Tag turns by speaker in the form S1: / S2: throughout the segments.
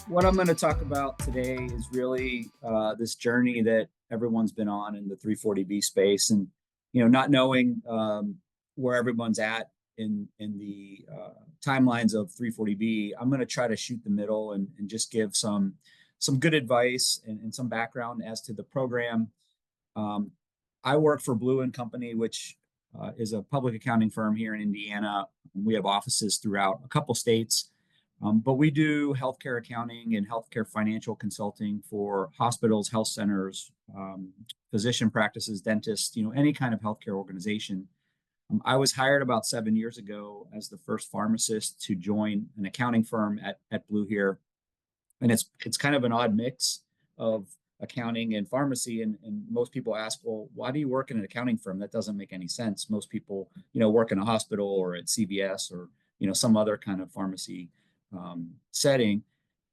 S1: What I'm going to talk about today is really this journey that everyone's been on in the 340B space, and not knowing where everyone's at in the timelines of 340B. I'm going to try to shoot the middle and just give some good advice and some background as to the program. Um, I work for Blue and Company, which is a public accounting firm here in Indiana. We have offices throughout a couple states. But we do healthcare accounting and healthcare financial consulting for hospitals, health centers, physician practices, dentists, any kind of healthcare organization. I was hired about 7 years ago as the first pharmacist to join an accounting firm at Blue here. And it's kind of an odd mix of accounting and pharmacy. And most people ask, well, why do you work in an accounting firm? That doesn't make any sense. Most people, work in a hospital or at CVS or, some other kind of pharmacy setting.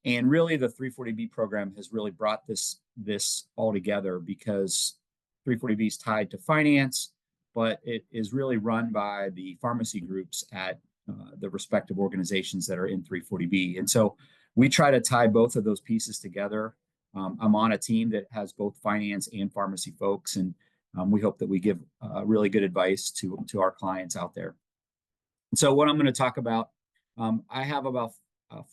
S1: And really, the 340B program has really brought this all together because 340B is tied to finance, but it is really run by the pharmacy groups at the respective organizations that are in 340B. And so we try to tie both of those pieces together. I'm on a team that has both finance and pharmacy folks, and we hope that we give really good advice to our clients out there. And so what I'm going to talk about, I have about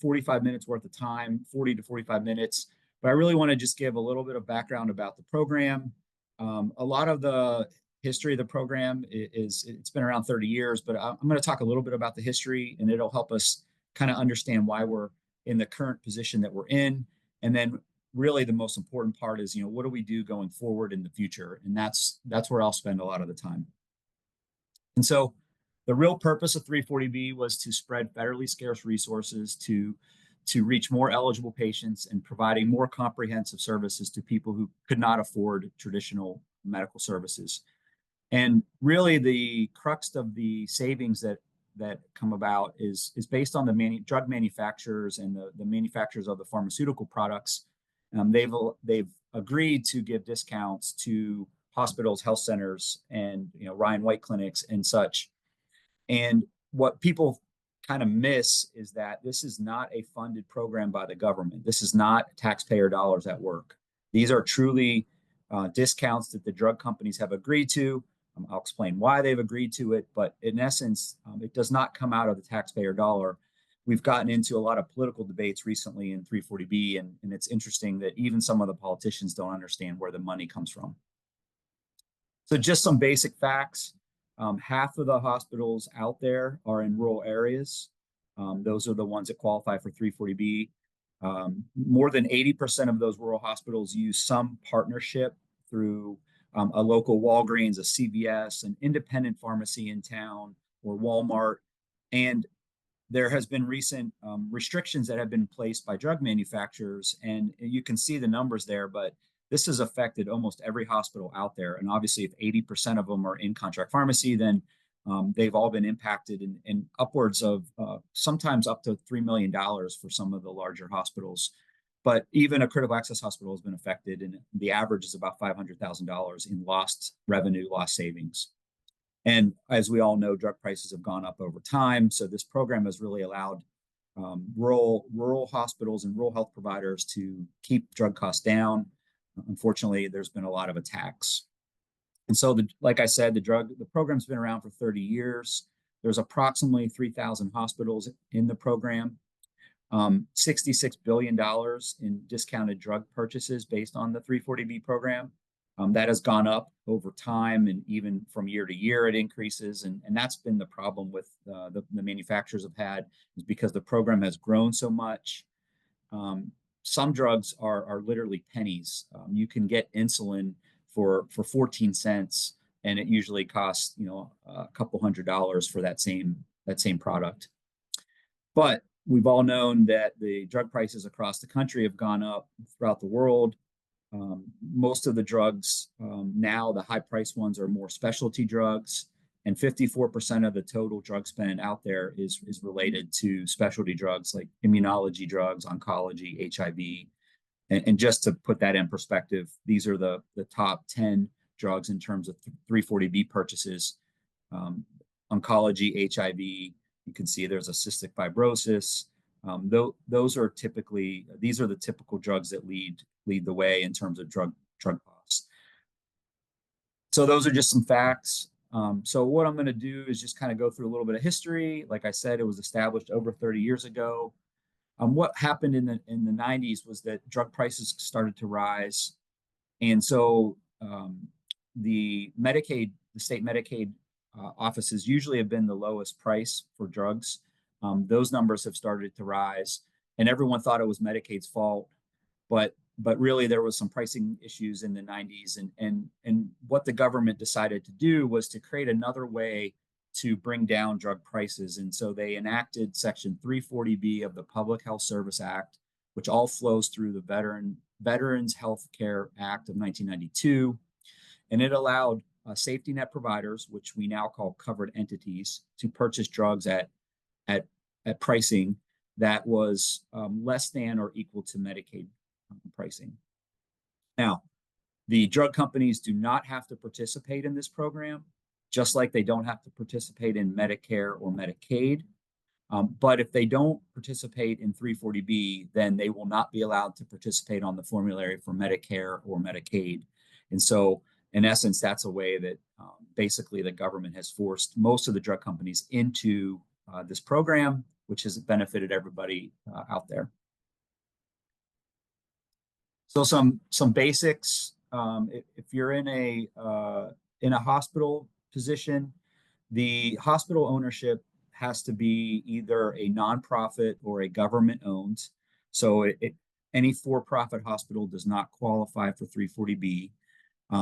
S1: 45 minutes worth of time, 40 to 45 minutes, but I really want to just give a little bit of background about the program. A lot of the history of the program it's been around 30 years, but I'm going to talk a little bit about the history, and it'll help us kind of understand why we're in the current position that we're in. And then really the most important part is, what do we do going forward in the future? And that's where I'll spend a lot of the time. And so the real purpose of 340B was to spread federally scarce resources to reach more eligible patients and providing more comprehensive services to people who could not afford traditional medical services. And really the crux of the savings that come about is based on the drug manufacturers and the manufacturers of the pharmaceutical products. They've agreed to give discounts to hospitals, health centers, and Ryan White clinics and such. And what people kind of miss is that this is not a funded program by the government. This is not taxpayer dollars at work. These are truly discounts that the drug companies have agreed to. I'll explain why they've agreed to it, but in essence, it does not come out of the taxpayer dollar. We've gotten into a lot of political debates recently in 340B, and it's interesting that even some of the politicians don't understand where the money comes from. So just some basic facts. Half of the hospitals out there are in rural areas. Those are the ones that qualify for 340B. More than 80% of those rural hospitals use some partnership through a local Walgreens, a CVS, an independent pharmacy in town, or Walmart. And there has been recent restrictions that have been placed by drug manufacturers, and you can see the numbers there, but this has affected almost every hospital out there. And obviously, if 80% of them are in contract pharmacy, then they've all been impacted in upwards of sometimes up to $3 million for some of the larger hospitals. But even a critical access hospital has been affected, and the average is about $500,000 in lost revenue, lost savings. And as we all know, drug prices have gone up over time. So this program has really allowed rural hospitals and rural health providers to keep drug costs down. Unfortunately, there's been a lot of attacks. And so, like I said, the program's been around for 30 years. There's approximately 3,000 hospitals in the program. $66 billion in discounted drug purchases based on the 340B program. That has gone up over time, and even from year to year, it increases. And that's been the problem with the manufacturers have had, is because the program has grown so much. Some drugs are literally pennies. You can get insulin for 14 cents, and it usually costs a couple $100s for that same product. But we've all known that the drug prices across the country have gone up throughout the world. Most of the drugs now, the high price ones, are more specialty drugs, and 54% of the total drug spend out there is related to specialty drugs like immunology drugs, oncology, HIV. And just to put that in perspective, these are the top 10 drugs in terms of 340B purchases. Oncology, HIV, you can see there's a cystic fibrosis, Those are typically, these are the typical drugs that lead the way in terms of drug costs. So those are just some facts. So what I'm going to do is just kind of go through a little bit of history. Like I said, it was established over 30 years ago. What happened in the 90s was that drug prices started to rise, and so the state Medicaid offices usually have been the lowest price for drugs. Those numbers have started to rise, and everyone thought it was Medicaid's fault, but really there was some pricing issues in the 90s, and what the government decided to do was to create another way to bring down drug prices. And so they enacted Section 340B of the Public Health Service Act, which all flows through the Veterans Health Care Act of 1992. And it allowed safety net providers, which we now call covered entities, to purchase drugs at pricing that was less than or equal to Medicaid pricing. Now, the drug companies do not have to participate in this program, just like they don't have to participate in Medicare or Medicaid. But if they don't participate in 340B, then they will not be allowed to participate on the formulary for Medicare or Medicaid. And so, in essence, that's a way that basically the government has forced most of the drug companies into this program, which has benefited everybody out there. So some basics. If you're in a hospital position, the hospital ownership has to be either a nonprofit or a government owned. So any for-profit hospital does not qualify for 340B.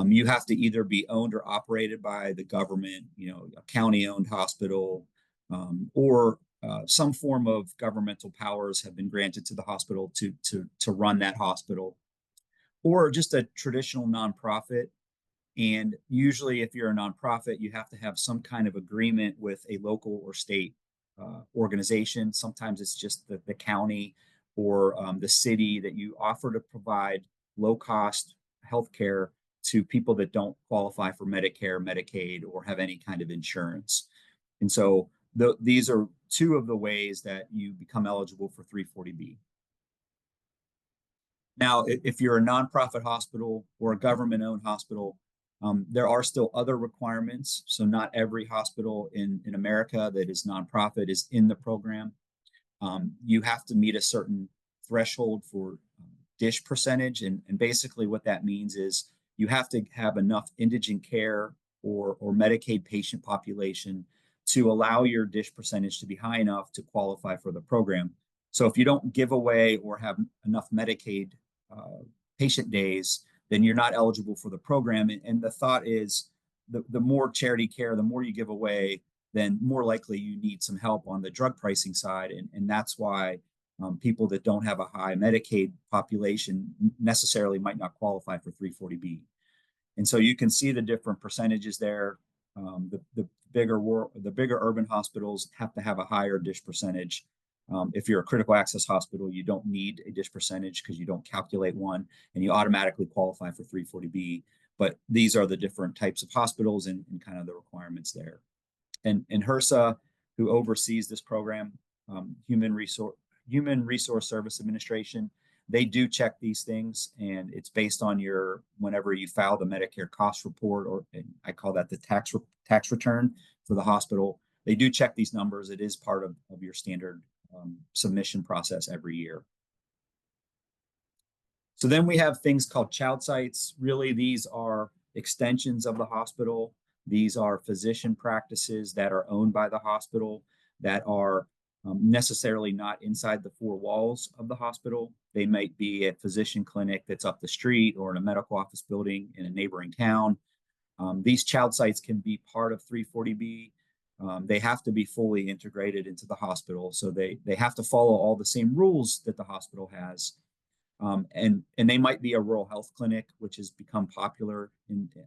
S1: You have to either be owned or operated by the government, a county-owned hospital, or some form of governmental powers have been granted to the hospital to run that hospital, or just a traditional nonprofit. And usually if you're a nonprofit, you have to have some kind of agreement with a local or state organization. Sometimes it's just the county or the city that you offer to provide low-cost healthcare to people that don't qualify for Medicare, Medicaid, or have any kind of insurance. And so these are two of the ways that you become eligible for 340B. Now, if you're a nonprofit hospital or a government-owned hospital, there are still other requirements. So not every hospital in America that is nonprofit is in the program. You have to meet a certain threshold for DSH percentage. And basically what that means is you have to have enough indigent care or Medicaid patient population to allow your DSH percentage to be high enough to qualify for the program. So if you don't give away or have enough Medicaid patient days, then you're not eligible for the program. And the thought is the more charity care, the more you give away, then more likely you need some help on the drug pricing side. And that's why people that don't have a high Medicaid population necessarily might not qualify for 340B. And so you can see the different percentages there. The bigger urban hospitals have to have a higher DSH percentage. If you're a critical access hospital, you don't need a DSH percentage because you don't calculate one, and you automatically qualify for 340B. But these are the different types of hospitals and kind of the requirements there. And HRSA, who oversees this program, Human Resource Service Administration, they do check these things, and it's based on whenever you file the Medicare cost report, or I call that the tax return for the hospital. They do check these numbers. It is part of your standard submission process every year. So then we have things called child sites. Really, these are extensions of the hospital. These are physician practices that are owned by the hospital that are necessarily not inside the four walls of the hospital. They might be a physician clinic that's up the street or in a medical office building in a neighboring town. These child sites can be part of 340B. They have to be fully integrated into the hospital. So they have to follow all the same rules that the hospital has. And they might be a rural health clinic, which has become popular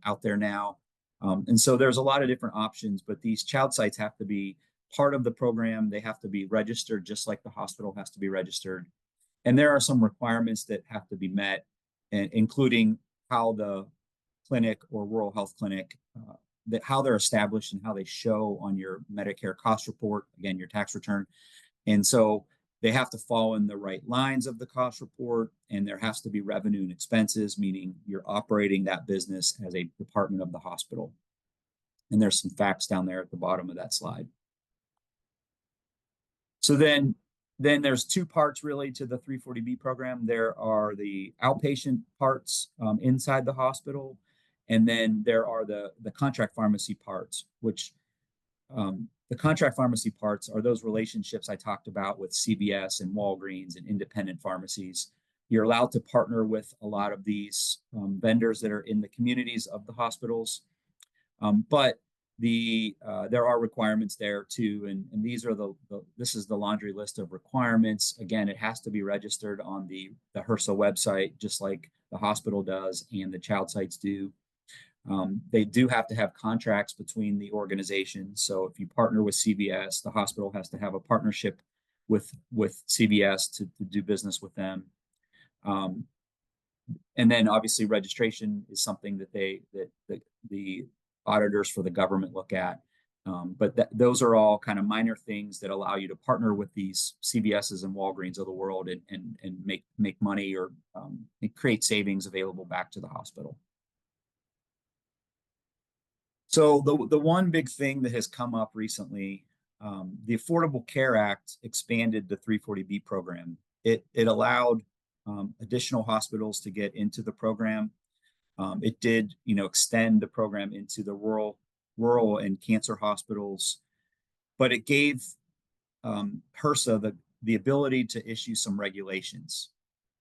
S1: out there now. And so there's a lot of different options, but these child sites have to be part of the program. They have to be registered just like the hospital has to be registered. And there are some requirements that have to be met, including how the clinic or rural health clinic, how they're established and how they show on your Medicare cost report, again, your tax return. And so They have to fall in the right lines of the cost report, and there has to be revenue and expenses, meaning you're operating that business as a department of the hospital. And there's some facts down there at the bottom of that slide. So then there's two parts really to the 340B program. There are the outpatient parts inside the hospital, and then there are the contract pharmacy parts, which the contract pharmacy parts are those relationships I talked about with CVS and Walgreens and independent pharmacies. You're allowed to partner with a lot of these vendors that are in the communities of the hospitals, but there are requirements there too, and these are this is the laundry list of requirements. Again, it has to be registered on the HRSA website, just like the hospital does and the child sites do. They do have to have contracts between the organizations. So if you partner with CVS, the hospital has to have a partnership with CVS to do business with them. And then obviously registration is something that the auditors for the government look at. But those are all kind of minor things that allow you to partner with these CVSs and Walgreens of the world and make money or create savings available back to the hospital. So the one big thing that has come up recently, the Affordable Care Act expanded the 340B program. It allowed additional hospitals to get into the program. It did, extend the program into the rural and cancer hospitals, but it gave HRSA the ability to issue some regulations.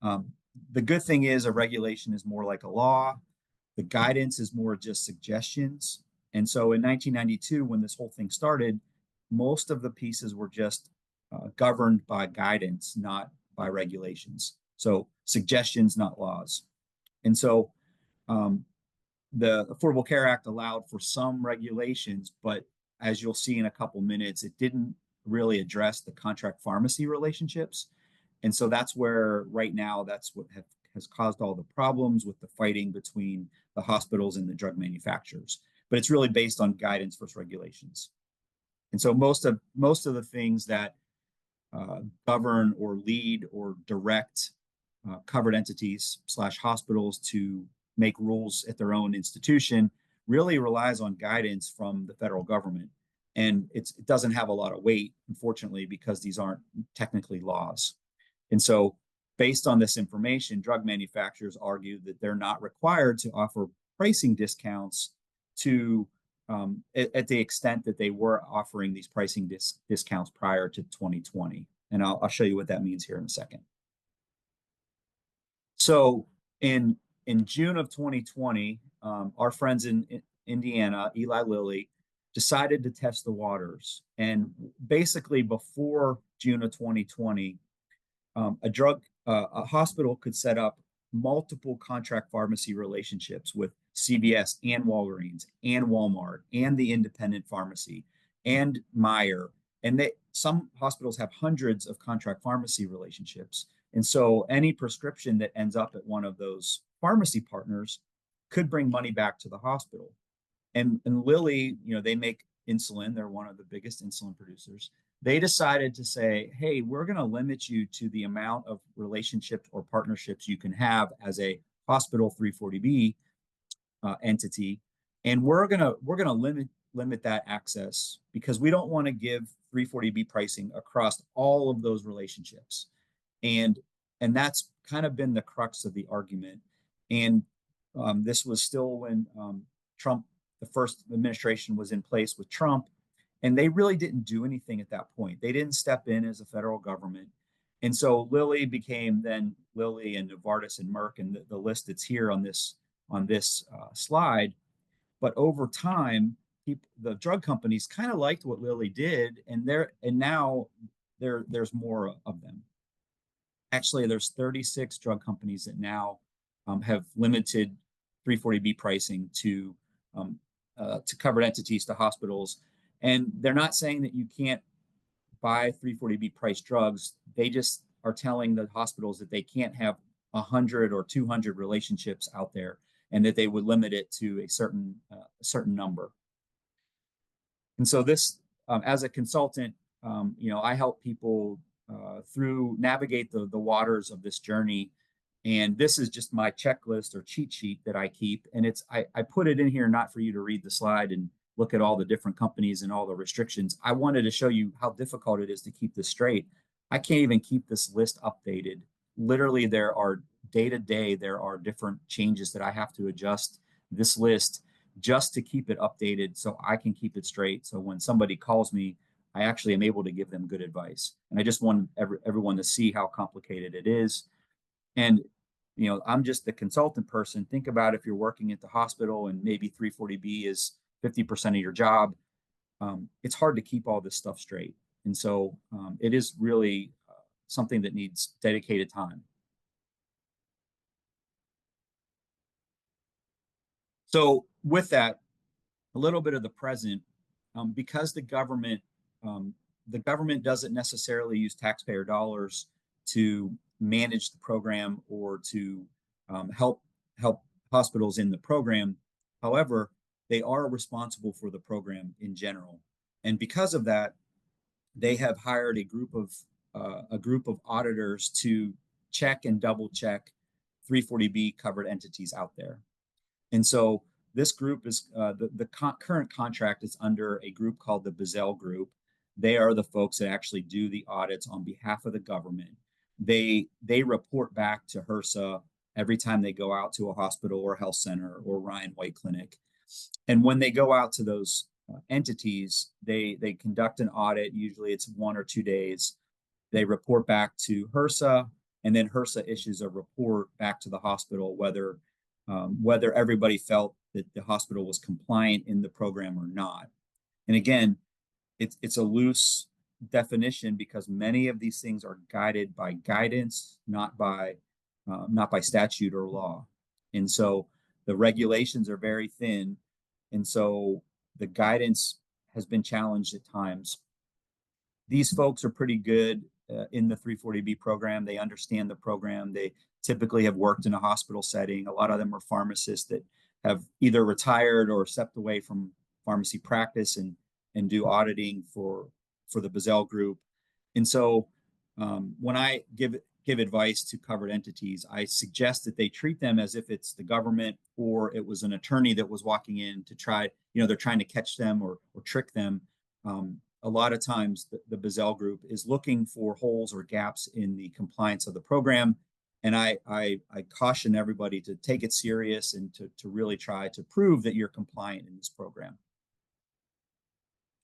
S1: The good thing is a regulation is more like a law. The guidance is more just suggestions. And so in 1992, when this whole thing started, most of the pieces were just governed by guidance, not by regulations. So suggestions, not laws. And so the Affordable Care Act allowed for some regulations, but as you'll see in a couple minutes, it didn't really address the contract pharmacy relationships. And so that's where right now, that's what has caused all the problems with the fighting between the hospitals and the drug manufacturers. But it's really based on guidance versus regulations. And so most of the things that govern or lead or direct covered entities / hospitals to make rules at their own institution really relies on guidance from the federal government. And it doesn't have a lot of weight, unfortunately, because these aren't technically laws. And so based on this information, drug manufacturers argue that they're not required to offer pricing discounts to at the extent that they were offering these pricing discounts prior to 2020. And I'll show you what that means here in a second. So in June of 2020, our friends in Indiana, Eli Lilly, decided to test the waters. And basically before June of 2020, a hospital could set up multiple contract pharmacy relationships with CVS and Walgreens and Walmart and the independent pharmacy and Meijer. And some hospitals have hundreds of contract pharmacy relationships. And so any prescription that ends up at one of those pharmacy partners could bring money back to the hospital. And Lilly, they make insulin. They're one of the biggest insulin producers. They decided to say, hey, we're going to limit you to the amount of relationships or partnerships you can have as a hospital 340B entity. And we're going to limit that access because we don't want to give 340B pricing across all of those relationships. And that's kind of been the crux of the argument. And this was still when Trump, the first administration was in place with Trump, and they really didn't do anything at that point. They didn't step in as a federal government. And so Lilly became then Lilly and Novartis and Merck, and the list that's here on this slide. But over time, the drug companies kind of liked what Lilly did, and now there's more of them. Actually, there's 36 drug companies that now have limited 340B pricing to covered entities, to hospitals. And they're not saying that you can't buy 340B priced drugs. They just are telling the hospitals that they can't have 100 or 200 relationships out there, and that they would limit it to a certain number. And so this, as a consultant, I help people navigate the waters of this journey. And this is just my checklist or cheat sheet that I keep. And I put it in here not for you to read the slide and look at all the different companies and all the restrictions. I wanted to show you how difficult it is to keep this straight. I can't even keep this list updated. Literally, there are day to day, there are different changes that I have to adjust this list just to keep it updated so I can keep it straight. So when somebody calls me, I actually am able to give them good advice. And I just want everyone to see how complicated it is. And, I'm just the consultant person. Think about if you're working at the hospital and maybe 340B is 50% of your job. It's hard to keep all this stuff straight. And so it is really something that needs dedicated time. So with that, a little bit of the present, because the government doesn't necessarily use taxpayer dollars to manage the program or to help hospitals in the program. However, they are responsible for the program in general, and because of that, they have hired a group of auditors to check and double check 340B covered entities out there. And so this group is current contract is under a group called the Bazell Group. They are the folks that actually do the audits on behalf of the government. They report back to HRSA every time they go out to a hospital or health center or Ryan White Clinic. And when they go out to those entities, they conduct an audit. Usually it's 1 or 2 days. They report back to HRSA, and then HRSA issues a report back to the hospital whether everybody felt that the hospital was compliant in the program or not. And again, it's a loose definition because many of these things are guided by guidance, not by statute or law. And so the regulations are very thin, and so the guidance has been challenged at times. These folks are pretty good in the 340B program. They understand the program. They typically have worked in a hospital setting. A lot of them are pharmacists that have either retired or stepped away from pharmacy practice and do auditing for the Bazell Group. And so when I give advice to covered entities, I suggest that they treat them as if it's the government or it was an attorney that was walking in to try, they're trying to catch them or trick them. A lot of times the Bazell Group is looking for holes or gaps in the compliance of the program. And I caution everybody to take it serious and to really try to prove that you're compliant in this program.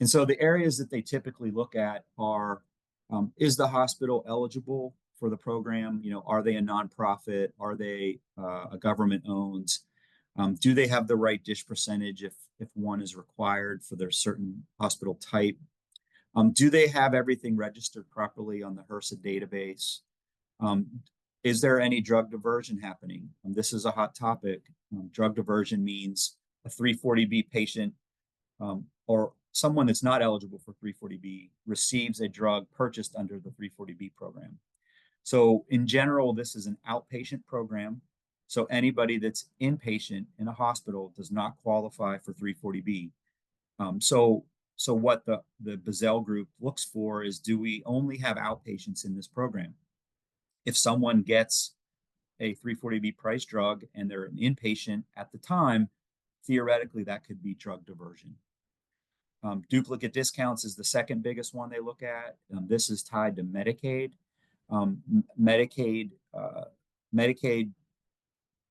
S1: And so the areas that they typically look at are, is the hospital eligible for the program? Are they a nonprofit? Are they a government owned? Do they have the right dish percentage if one is required for their certain hospital type? Do they have everything registered properly on the HRSA database? Is there any drug diversion happening? This is a hot topic. Drug diversion means a 340B patient or someone that's not eligible for 340B receives a drug purchased under the 340B program. So in general, this is an outpatient program. So anybody that's inpatient in a hospital does not qualify for 340B. So what the Bazell Group looks for is, do we only have outpatients in this program? If someone gets a 340B price drug and they're an inpatient at the time, theoretically that could be drug diversion. Duplicate discounts is the second biggest one they look at. This is tied to Medicaid. Medicaid,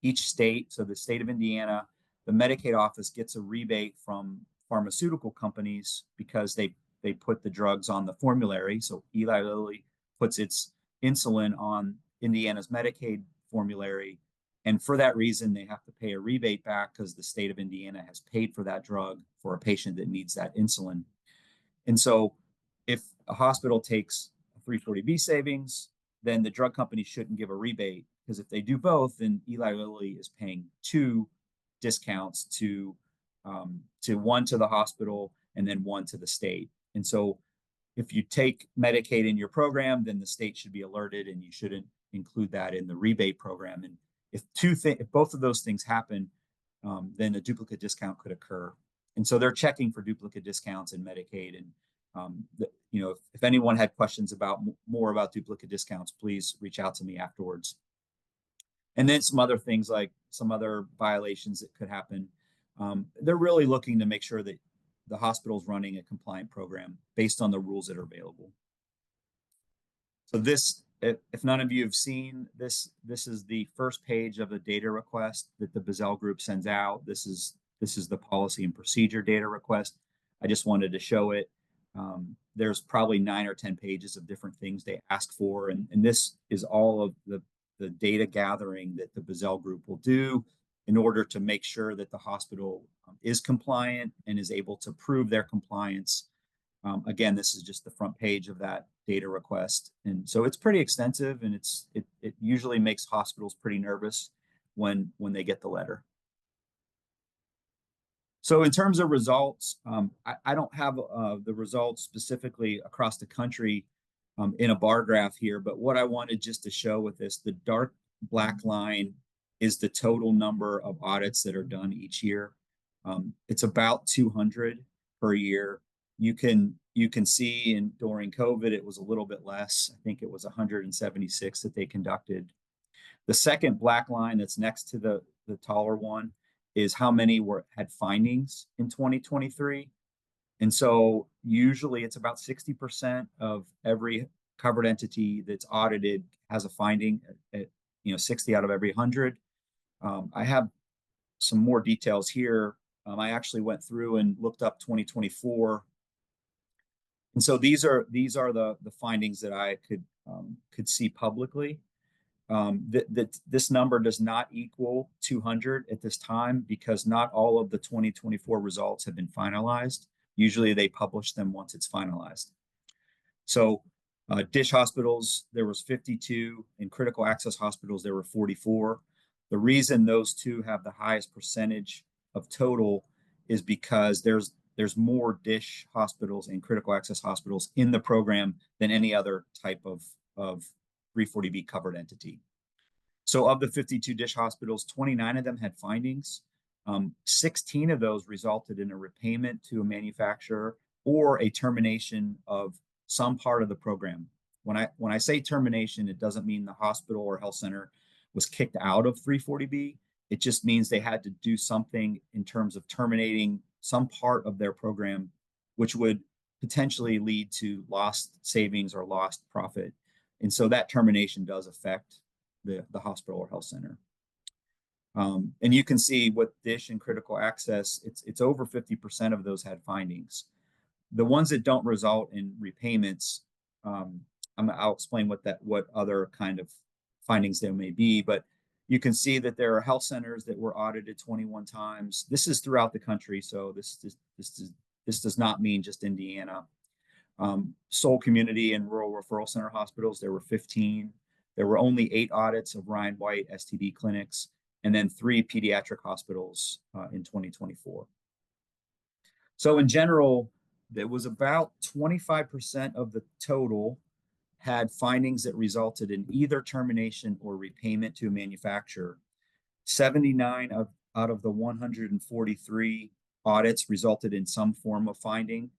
S1: each state, so the state of Indiana, the Medicaid office gets a rebate from pharmaceutical companies because they put the drugs on the formulary. So Eli Lilly puts its insulin on Indiana's Medicaid formulary. And for that reason, they have to pay a rebate back because the state of Indiana has paid for that drug for a patient that needs that insulin. And so if a hospital takes a 340B savings, then the drug company shouldn't give a rebate, because if they do both, then Eli Lilly is paying 2 discounts to one to the hospital and then one to the state. And so if you take Medicaid in your program, then the state should be alerted and you shouldn't include that in the rebate program. And if both of those things happen, then a duplicate discount could occur. And so they're checking for duplicate discounts in Medicaid. And if anyone had questions about more about duplicate discounts, please reach out to me afterwards. And then some other things like some other violations that could happen. They're really looking to make sure that the hospital's running a compliant program based on the rules that are available. So this, if none of you have seen this, this is the first page of the data request that the Bazell group sends out. This is the policy and procedure data request. I just wanted to show it. There's probably 9 or 10 pages of different things they ask for, and this is all of the data gathering that the Bazell group will do in order to make sure that the hospital is compliant and is able to prove their compliance. Again, this is just the front page of that data request. And so it's pretty extensive, and it usually makes hospitals pretty nervous when they get the letter. So in terms of results, I don't have the results specifically across the country in a bar graph here, but what I wanted just to show with this, the dark black line is the total number of audits that are done each year. It's about 200 per year. You can see during COVID, it was a little bit less. I think it was 176 that they conducted. The second black line that's next to the taller one is how many had findings in 2023. And so usually it's about 60% of every covered entity that's audited has a finding at 60 out of every 100. I have some more details here. I actually went through and looked up 2024. And so these are the findings that I could see publicly. This number does not equal 200 at this time because not all of the 2024 results have been finalized. Usually they publish them once it's finalized. So DISH hospitals, there was 52. In critical access hospitals, there were 44. The reason those two have the highest percentage of total is because there's more DISH hospitals and critical access hospitals in the program than any other type of 340B covered entity. So of the 52 DISH hospitals, 29 of them had findings. 16 of those resulted in a repayment to a manufacturer or a termination of some part of the program. When I say termination, it doesn't mean the hospital or health center was kicked out of 340B. It just means they had to do something in terms of terminating some part of their program, which would potentially lead to lost savings or lost profit. And so that termination does affect the hospital or health center. And you can see with DISH and critical access, it's over 50% of those had findings. The ones that don't result in repayments, I'll explain what other kind of findings there may be, but you can see that there are health centers that were audited 21 times. This is throughout the country, so this does not mean just Indiana. Soul Community and Rural Referral Center hospitals, there were 15. There were only 8 audits of Ryan White STD clinics, and then 3 pediatric hospitals in 2024. So in general, there was about 25% of the total had findings that resulted in either termination or repayment to a manufacturer. 79 out of the 143 audits resulted in some form of finding.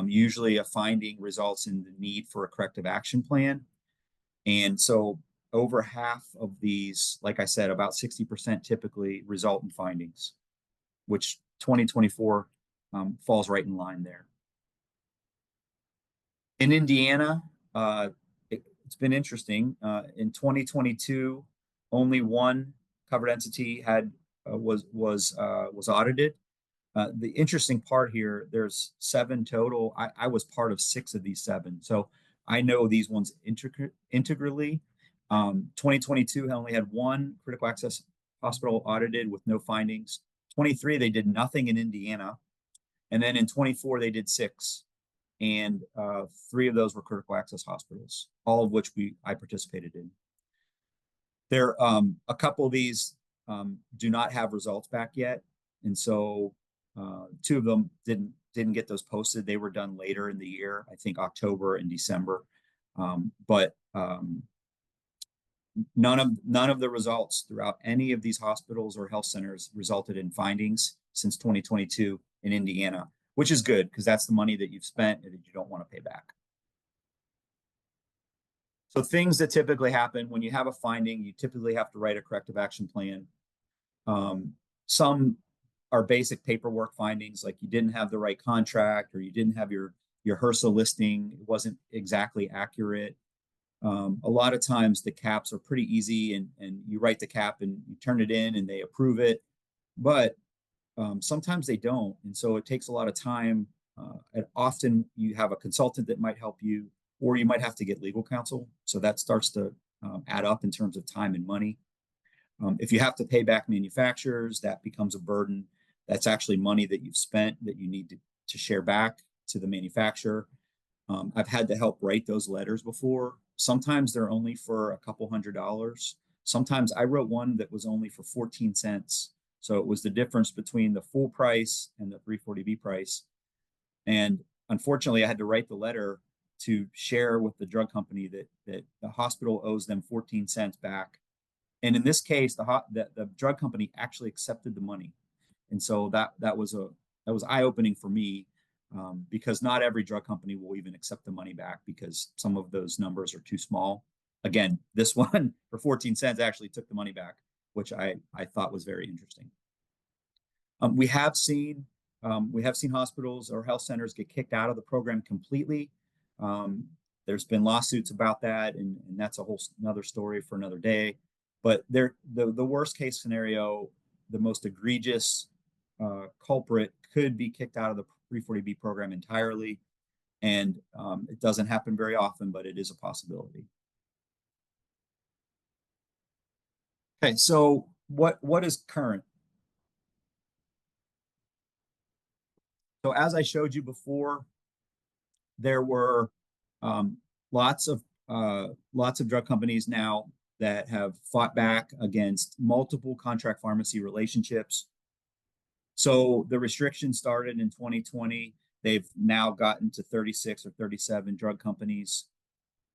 S1: Usually a finding results in the need for a corrective action plan. And so over half of these, like I said, about 60% typically result in findings, which 2024 falls right in line there. In Indiana, it's been interesting. In 2022, only one covered entity was audited. The interesting part here, there's 7 total. I was part of 6 of these 7, so I know these ones integrally. 2022 only had 1 critical access hospital audited with no findings. 23, they did nothing in Indiana, and then in 24 they did 6. And 3 of those were critical access hospitals, all of which I participated in. There, a couple of these do not have results back yet, and so 2 of them didn't get those posted. They were done later in the year, I think October and December. But none of the results throughout any of these hospitals or health centers resulted in findings since 2022 in Indiana. which is good because that's the money that you've spent and that you don't want to pay back. So things that typically happen when you have a finding, you typically have to write a corrective action plan. Some are basic paperwork findings, like you didn't have the right contract or you didn't have your HRSA listing. It wasn't exactly accurate. A lot of times the caps are pretty easy and you write the cap and you turn it in and they approve it. But sometimes they don't. And so it takes a lot of time. And often you have a consultant that might help you, or you might have to get legal counsel. So that starts to add up in terms of time and money. If you have to pay back manufacturers, that becomes a burden. That's actually money that you've spent that you need to share back to the manufacturer. I've had to help write those letters before. Sometimes they're only for a couple $100. Sometimes I wrote one that was only for 14 cents. So it was the difference between the full price and the 340B price. And unfortunately, I had to write the letter to share with the drug company that the hospital owes them 14 cents back. And in this case, the drug company actually accepted the money. And so that was eye-opening for me, because not every drug company will even accept the money back because some of those numbers are too small. Again, this one for 14 cents actually took the money back, which I thought was very interesting. We have seen hospitals or health centers get kicked out of the program completely. There's been lawsuits about that, and that's a whole another story for another day. But the worst case scenario, the most egregious culprit could be kicked out of the 340B program entirely. And it doesn't happen very often, but it is a possibility. Okay, so what is current? So as I showed you before, there were lots of drug companies now that have fought back against multiple contract pharmacy relationships. So the restriction started in 2020. They've now gotten to 36 or 37 drug companies.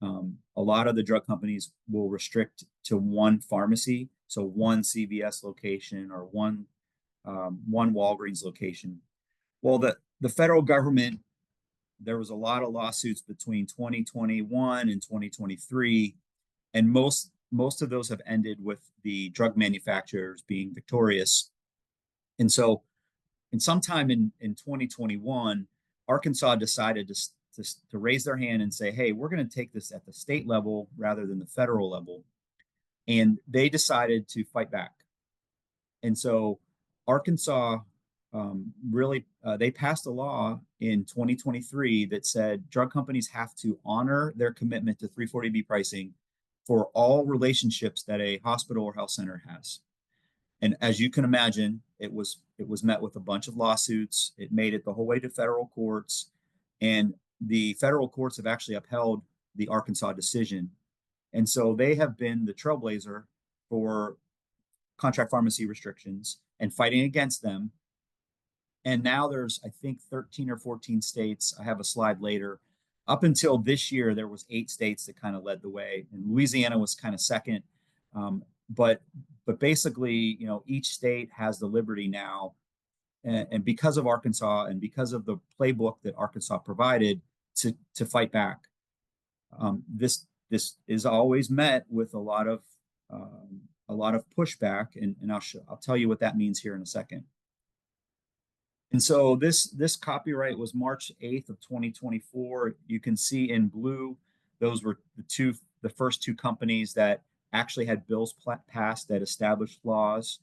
S1: A lot of the drug companies will restrict to one pharmacy, so one CVS location or one Walgreens location. Well, the federal government, there was a lot of lawsuits between 2021 and 2023, and most of those have ended with the drug manufacturers being victorious. And so, sometime in 2021, Arkansas decided to raise their hand and say, hey, we're going to take this at the state level rather than the federal level. And they decided to fight back. And so Arkansas they passed a law in 2023 that said drug companies have to honor their commitment to 340B pricing for all relationships that a hospital or health center has. And as you can imagine, it was met with a bunch of lawsuits. It made it the whole way to federal courts, and the federal courts have actually upheld the Arkansas decision. And so they have been the trailblazer for contract pharmacy restrictions and fighting against them. And now there's, I think, 13 or 14 states. I have a slide later. Up until this year, there was 8 states that kind of led the way, and Louisiana was kind of second. But basically, each state has the liberty now, and because of Arkansas and because of the playbook that Arkansas provided to fight back. This is always met with a lot of pushback, and I'll tell you what that means here in a second. And so this copyright was March 8th of 2024. You can see in blue, those were the first 2 companies that actually had bills passed that established laws.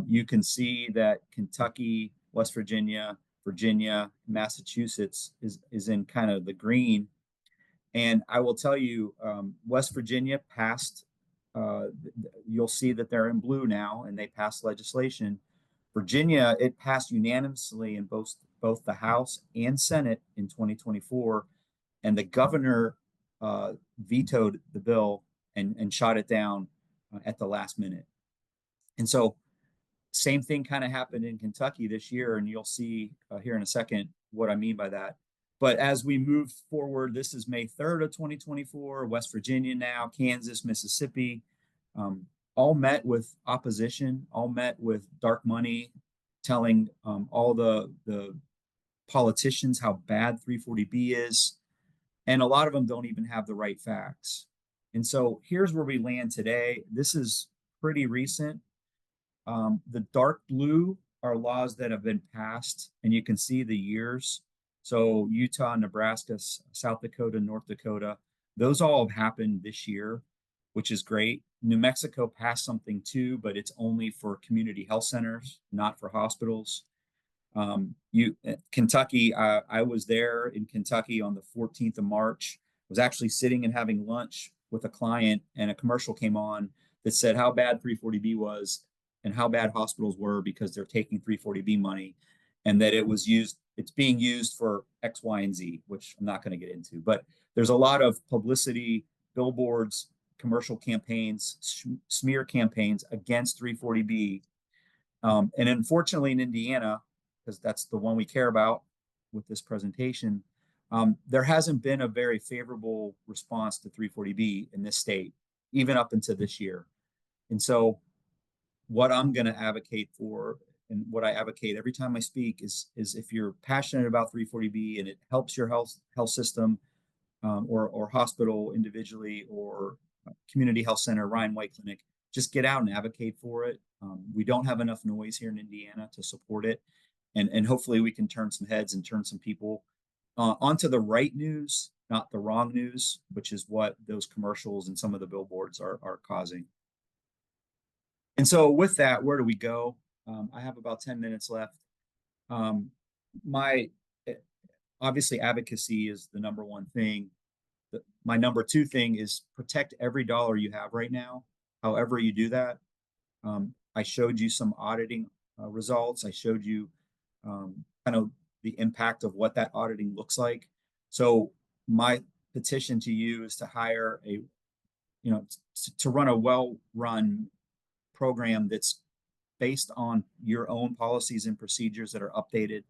S1: You can see that Kentucky, West Virginia, Massachusetts is in kind of the green. And I will tell you, West Virginia passed, you'll see that they're in blue now, and they passed legislation. Virginia, it passed unanimously in both the House and Senate in 2024, and the governor vetoed the bill and shot it down at the last minute. And so same thing kind of happened in Kentucky this year, and you'll see here in a second what I mean by that. But as we move forward, this is May 3rd of 2024, West Virginia now, Kansas, Mississippi, all met with opposition, all met with dark money, telling all the politicians how bad 340B is, and a lot of them don't even have the right facts. And so here's where we land today. This is pretty recent. The dark blue are laws that have been passed, and you can see the years. So Utah, Nebraska, South Dakota, North Dakota, those all have happened this year, which is great. New Mexico passed something too, but it's only for community health centers, not for hospitals. Kentucky, I was there in Kentucky on the 14th of March, was actually sitting and having lunch with a client, and a commercial came on that said how bad 340B was and how bad hospitals were because they're taking 340B money, and that it's being used for X, Y, and Z, which I'm not going to get into. But there's a lot of publicity, billboards, commercial campaigns, smear campaigns against 340B. And unfortunately, in Indiana, because that's the one we care about with this presentation, there hasn't been a very favorable response to 340B in this state, even up until this year. And so what I'm going to advocate for, and what I advocate every time I speak, is if you're passionate about 340B and it helps your health system, or hospital individually, or community health center, Ryan White Clinic, just get out and advocate for it. We don't have enough noise here in Indiana to support it. And hopefully we can turn some heads and turn some people onto the right news, not the wrong news, which is what those commercials and some of the billboards are causing. And so with that, where do we go? I have about 10 minutes left. Obviously advocacy is the number one thing. My number two thing is protect every dollar you have right now, however you do that. I showed you some auditing results. I showed you kind of the impact of what that auditing looks like. So my petition to you is to hire to run a well-run program that's based on your own policies and procedures that are updated.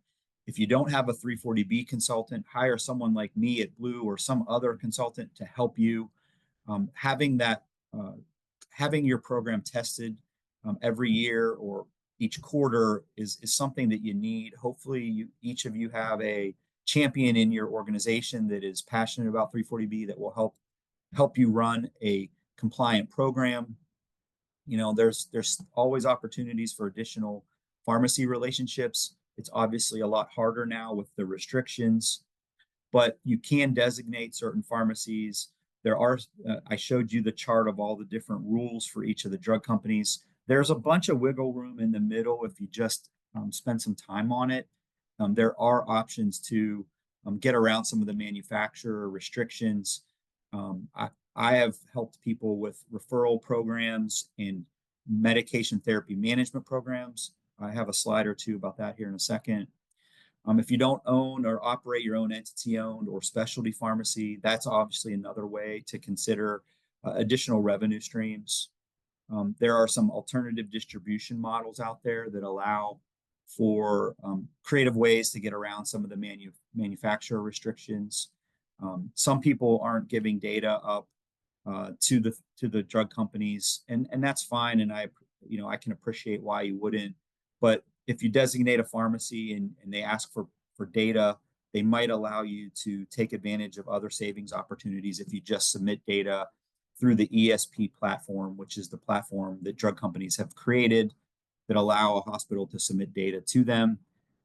S1: If you don't have a 340B consultant, hire someone like me at Blue or some other consultant to help you. Having your program tested every year or each quarter is something that you need. Hopefully, each of you have a champion in your organization that is passionate about 340B that will help you run a compliant program. There's always opportunities for additional pharmacy relationships. It's obviously a lot harder now with the restrictions, but you can designate certain pharmacies. I showed you the chart of all the different rules for each of the drug companies. There's a bunch of wiggle room in the middle if you just spend some time on it. There are options to get around some of the manufacturer restrictions. I have helped people with referral programs and medication therapy management programs. I have a slide or two about that here in a second. If you don't own or operate your own entity-owned or specialty pharmacy, that's obviously another way to consider additional revenue streams. There are some alternative distribution models out there that allow for creative ways to get around some of the manufacturer restrictions. Some people aren't giving data up to the drug companies, and that's fine. And I can appreciate why you wouldn't. But if you designate a pharmacy and they ask for data, they might allow you to take advantage of other savings opportunities if you just submit data through the ESP platform, which is the platform that drug companies have created that allow a hospital to submit data to them.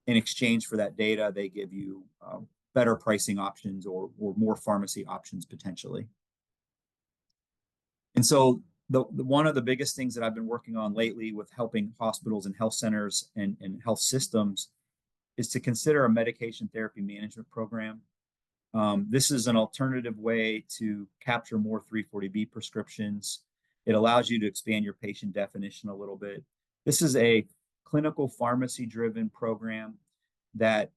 S1: In exchange for that data, they give you better pricing options or more pharmacy options potentially. And so one of the biggest things that I've been working on lately with helping hospitals and health centers and health systems is to consider a medication therapy management program. This is an alternative way to capture more 340B prescriptions. It allows you to expand your patient definition a little bit. This is a clinical pharmacy-driven program that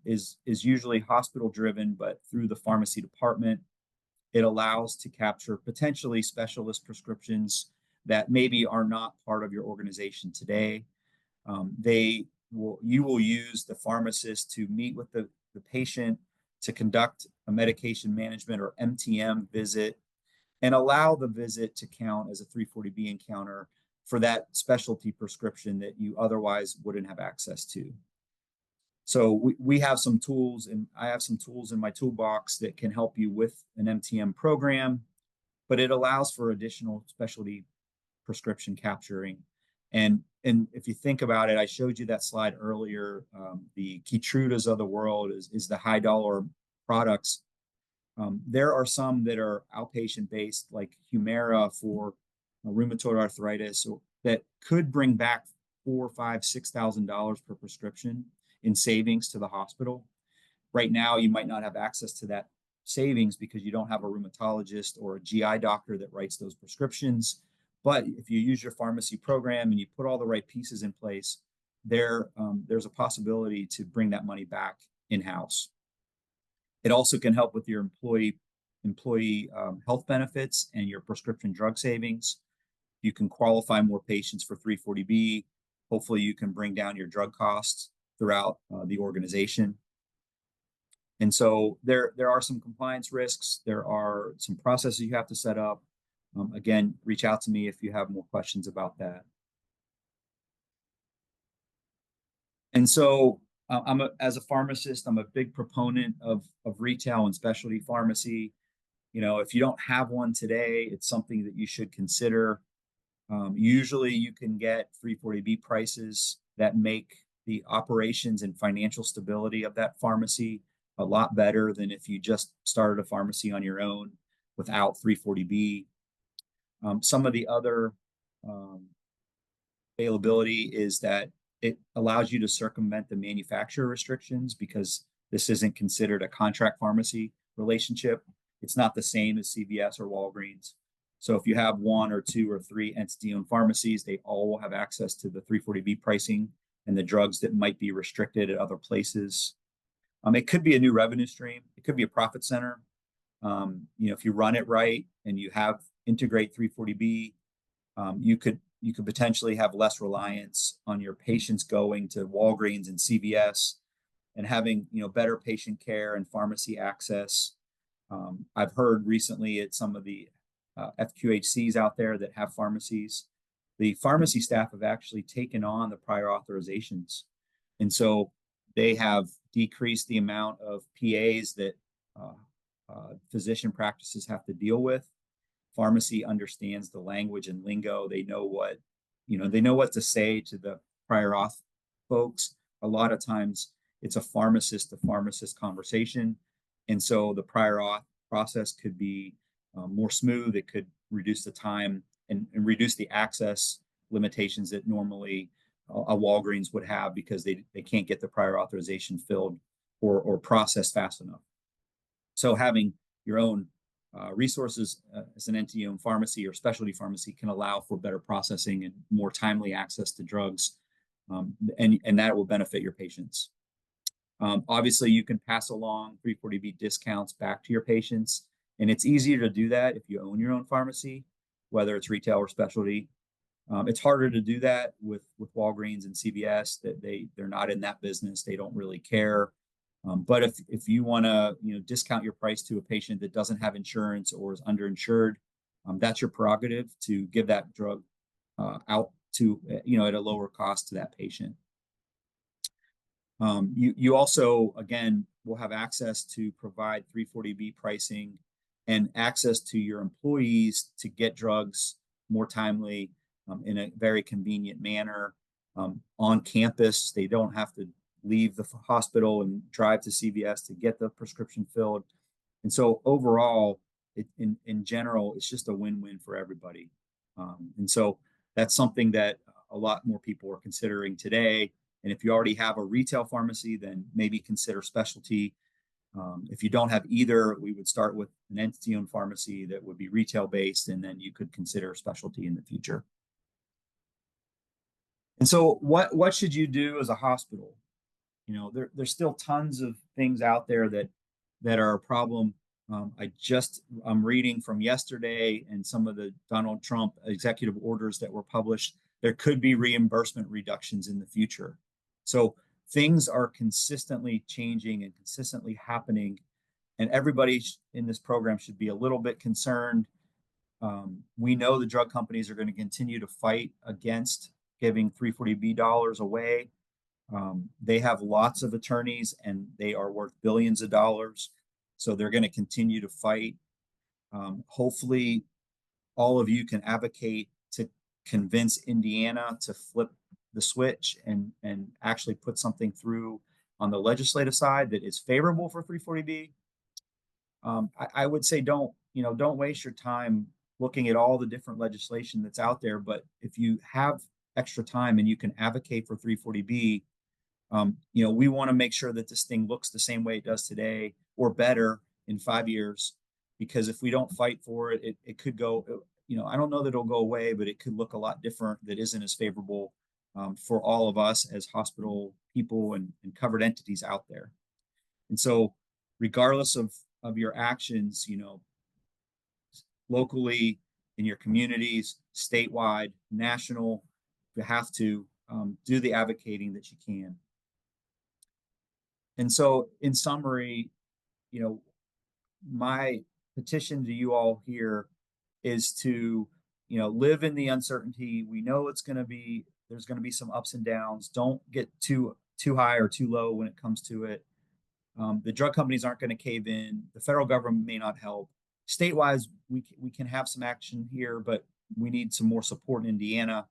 S1: is usually hospital-driven, but through the pharmacy department. It allows to capture potentially specialist prescriptions that maybe are not part of your organization today. You will use the pharmacist to meet with the patient to conduct a medication management or MTM visit and allow the visit to count as a 340B encounter for that specialty prescription that you otherwise wouldn't have access to. So we have some tools, and I have some tools in my toolbox that can help you with an MTM program, but it allows for additional specialty prescription capturing. And if you think about it, I showed you that slide earlier. The Keytrudas of the world is the high dollar products. There are some that are outpatient based, like Humira for rheumatoid arthritis, that could bring back $4, $5, $6,000 per prescription in savings to the hospital. Right now, you might not have access to that savings because you don't have a rheumatologist or a GI doctor that writes those prescriptions. But if you use your pharmacy program and you put all the right pieces in place, there's a possibility to bring that money back in-house. It also can help with your employee health benefits and your prescription drug savings. You can qualify more patients for 340B. Hopefully, you can bring down your drug costs throughout the organization. And so there are some compliance risks. There are some processes you have to set up. Again, reach out to me if you have more questions about that. And so as a pharmacist, I'm a big proponent of retail and specialty pharmacy. If you don't have one today, it's something that you should consider. Usually you can get 340B prices that make the operations and financial stability of that pharmacy a lot better than if you just started a pharmacy on your own without 340B. Some of the other availability is that it allows you to circumvent the manufacturer restrictions because this isn't considered a contract pharmacy relationship. It's not the same as CVS or Walgreens. So if you have 1 or 2 or 3 entity-owned pharmacies, they all will have access to the 340B pricing and the drugs that might be restricted at other places. It could be a new revenue stream. It could be a profit center. If you run it right and you integrate 340B, you could potentially have less reliance on your patients going to Walgreens and CVS and having better patient care and pharmacy access. I've heard recently at some of the FQHCs out there that have pharmacies, the pharmacy staff have actually taken on the prior authorizations. And so they have decreased the amount of PAs that physician practices have to deal with. Pharmacy understands the language and lingo. They know what to say to the prior auth folks. A lot of times it's a pharmacist to pharmacist conversation. And so the prior auth process could be more smooth. It could reduce the time and reduce the access limitations that normally a Walgreens would have because they can't get the prior authorization filled or processed fast enough. So having your own resources as an entity-owned pharmacy or specialty pharmacy can allow for better processing and more timely access to drugs, and that will benefit your patients. Obviously, you can pass along 340B discounts back to your patients, and it's easier to do that if you own your own pharmacy, whether it's retail or specialty. It's harder to do that with Walgreens and CVS. That they're not in that business. They don't really care. But if you want to discount your price to a patient that doesn't have insurance or is underinsured, that's your prerogative to give that drug out to at a lower cost to that patient. You also, again, will have access to provide 340B pricing and access to your employees to get drugs more timely in a very convenient manner on campus. They don't have to leave the hospital and drive to CVS to get the prescription filled. And so overall, in general, it's just a win-win for everybody. And so that's something that a lot more people are considering today. And if you already have a retail pharmacy, then maybe consider specialty. If you don't have either, we would start with an entity-owned pharmacy that would be retail-based, and then you could consider specialty in the future. And so what should you do as a hospital? There's still tons of things out there that are a problem. I'm reading from yesterday and some of the Donald Trump executive orders that were published. There could be reimbursement reductions in the future. So things are consistently changing and consistently happening, and everybody in this program should be a little bit concerned. We know the drug companies are going to continue to fight against giving 340B dollars away. They have lots of attorneys and they are worth billions of dollars. So they're going to continue to fight. Hopefully, all of you can advocate to convince Indiana to flip the switch and actually put something through on the legislative side that is favorable for 340B. I would say don't waste your time looking at all the different legislation that's out there. But if you have extra time and you can advocate for 340B, we want to make sure that this thing looks the same way it does today or better in 5 years. Because if we don't fight for it, it could go, I don't know that it'll go away, but it could look a lot different that isn't as favorable for all of us as hospital people and covered entities out there. And so regardless of your actions, locally, in your communities, statewide, national, you have to do the advocating that you can. And so in summary, my petition to you all here is to, live in the uncertainty. We know there's going to be some ups and downs. Don't get too high or too low when it comes to it. The drug companies aren't going to cave in. The federal government may not help. Statewide, we can have some action here, but we need some more support in Indiana.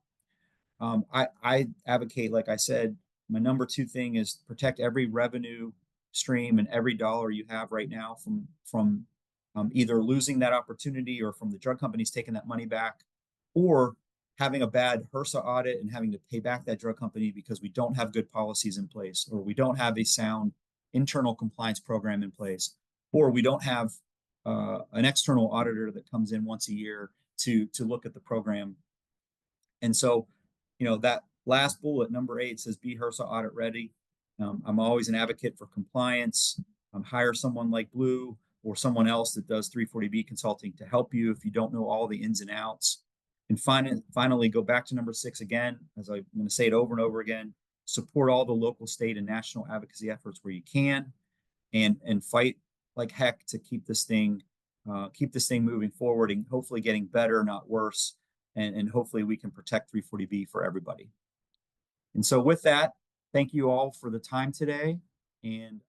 S1: I advocate, like I said, my number two thing is protect every revenue stream and every dollar you have right now from either losing that opportunity or from the drug companies taking that money back, or having a bad HRSA audit and having to pay back that drug company because we don't have good policies in place, or we don't have a sound internal compliance program in place, or we don't have an external auditor that comes in once a year to look at the program. And so, that last bullet, number 8, says be HRSA audit ready. I'm always an advocate for compliance. Hire someone like Blue or someone else that does 340B consulting to help you if you don't know all the ins and outs. And finally, go back to number 6 again, as I'm going to say it over and over again, support all the local, state, and national advocacy efforts where you can, and fight like heck to keep this thing moving forward and hopefully getting better, not worse. And hopefully we can protect 340B for everybody. And so with that, thank you all for the time today. And